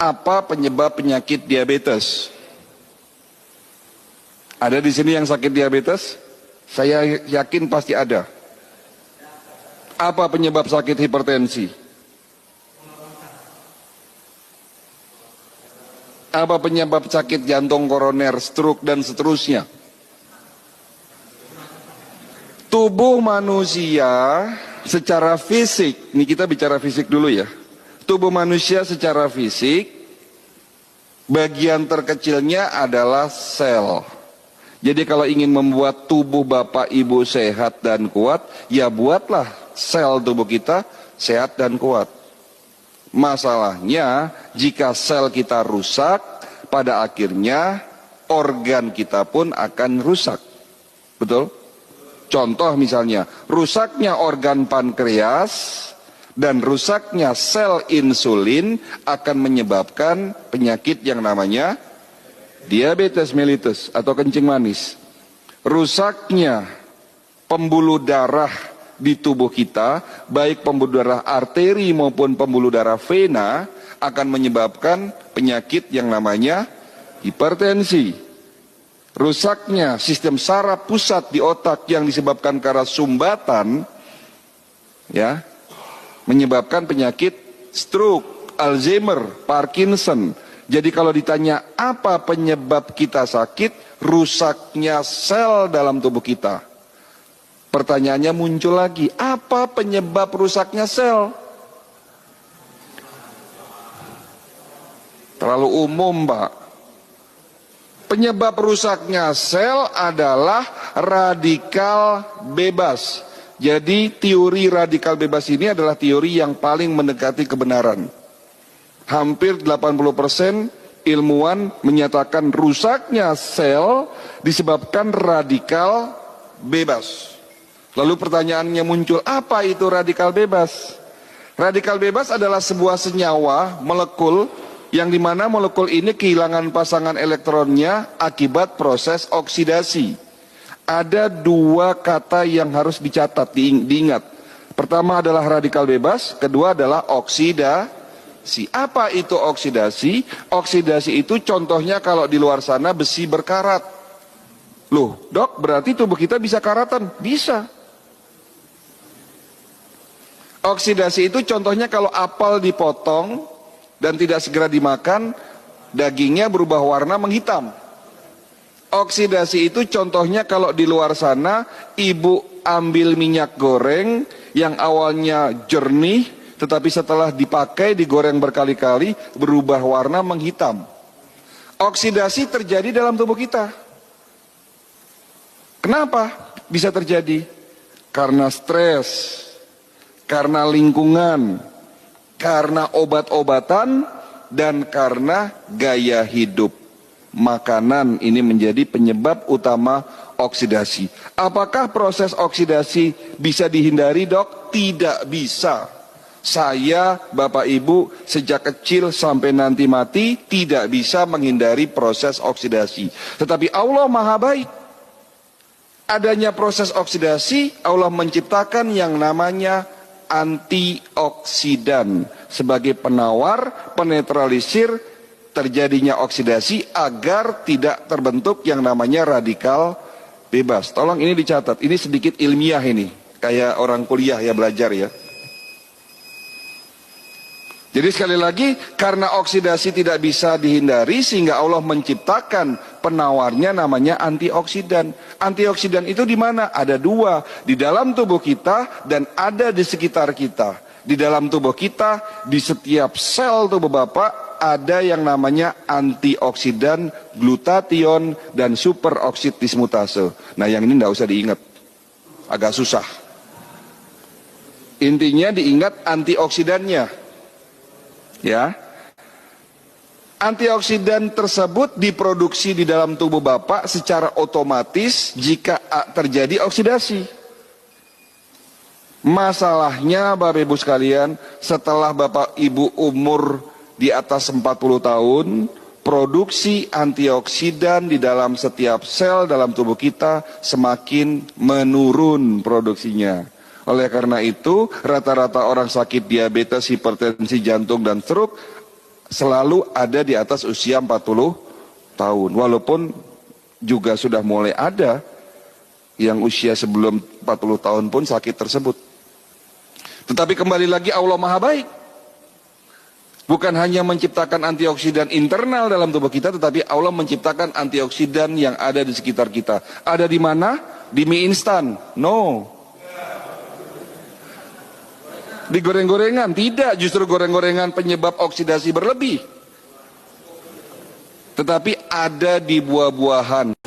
Apa penyebab penyakit diabetes? Ada di sini yang sakit diabetes? Saya yakin pasti ada. Apa penyebab sakit hipertensi? Apa penyebab sakit jantung koroner, stroke, dan seterusnya? Tubuh manusia secara fisik, ini kita bicara fisik dulu ya. Tubuh manusia secara fisik, bagian terkecilnya adalah sel. Jadi kalau ingin membuat tubuh bapak ibu sehat dan kuat, ya buatlah sel tubuh kita sehat dan kuat. Masalahnya, jika sel kita rusak, pada akhirnya organ kita pun akan rusak. Betul? Contoh misalnya, rusaknya organ pankreas dan rusaknya sel insulin akan menyebabkan penyakit yang namanya diabetes mellitus atau kencing manis. Rusaknya pembuluh darah di tubuh kita, baik pembuluh darah arteri maupun pembuluh darah vena, akan menyebabkan penyakit yang namanya hipertensi. Rusaknya sistem saraf pusat di otak yang disebabkan karena sumbatan, ya, menyebabkan penyakit stroke, Alzheimer, Parkinson. Jadi kalau ditanya apa penyebab kita sakit, rusaknya sel dalam tubuh kita. Pertanyaannya muncul lagi, apa penyebab rusaknya sel? Terlalu umum, Pak. Penyebab rusaknya sel adalah radikal bebas. Jadi teori radikal bebas ini adalah teori yang paling mendekati kebenaran. Hampir 80% ilmuwan menyatakan rusaknya sel disebabkan radikal bebas. Lalu pertanyaannya muncul, apa itu radikal bebas? Radikal bebas adalah sebuah senyawa, molekul, yang dimana molekul ini kehilangan pasangan elektronnya akibat proses oksidasi. Ada dua kata yang harus dicatat, diingat. Pertama adalah radikal bebas, kedua adalah oksidasi. Apa itu oksidasi? Oksidasi itu contohnya kalau di luar sana besi berkarat. Loh, dok, berarti tubuh kita bisa karatan? Bisa. Oksidasi itu contohnya kalau apel dipotong dan tidak segera dimakan, dagingnya berubah warna menghitam. Oksidasi itu contohnya kalau di luar sana ibu ambil minyak goreng yang awalnya jernih, tetapi setelah dipakai digoreng berkali-kali berubah warna menghitam. Oksidasi terjadi dalam tubuh kita. Kenapa bisa terjadi? Karena stres, karena lingkungan, karena obat-obatan, dan karena gaya hidup. Makanan ini menjadi penyebab utama oksidasi. Apakah proses oksidasi bisa dihindari, dok? Tidak bisa. Saya, Bapak Ibu, sejak kecil sampai nanti mati tidak bisa menghindari proses oksidasi. Tetapi Allah Maha Baik. Adanya proses oksidasi, Allah menciptakan yang namanya antioksidan sebagai penawar, penetralisir terjadinya oksidasi agar tidak terbentuk yang namanya radikal bebas. Tolong ini dicatat, ini sedikit ilmiah ini, kayak orang kuliah ya belajar ya. Jadi sekali lagi, karena oksidasi tidak bisa dihindari sehingga Allah menciptakan penawarnya namanya antioksidan. Antioksidan itu di mana? Ada dua, di dalam tubuh kita dan ada di sekitar kita. Di dalam tubuh kita, di setiap sel tubuh Bapak ada yang namanya antioksidan, glutathione dan superoksid dismutase. Nah yang ini tidak usah diingat, agak susah. Intinya diingat antioksidannya. Ya, antioksidan tersebut diproduksi di dalam tubuh Bapak secara otomatis jika terjadi oksidasi. Masalahnya Bapak Ibu sekalian, setelah Bapak Ibu umur di atas 40 tahun, produksi antioksidan di dalam setiap sel dalam tubuh kita semakin menurun produksinya. Oleh karena itu, rata-rata orang sakit diabetes, hipertensi, jantung, dan stroke selalu ada di atas usia 40 tahun. Walaupun juga sudah mulai ada yang usia sebelum 40 tahun pun sakit tersebut. Tetapi kembali lagi Allah Maha Baik. Bukan hanya menciptakan antioksidan internal dalam tubuh kita, tetapi Allah menciptakan antioksidan yang ada di sekitar kita. Ada di mana? Di mie instan? No. Di goreng-gorengan? Tidak, justru goreng-gorengan penyebab oksidasi berlebih. Tetapi ada di buah-buahan.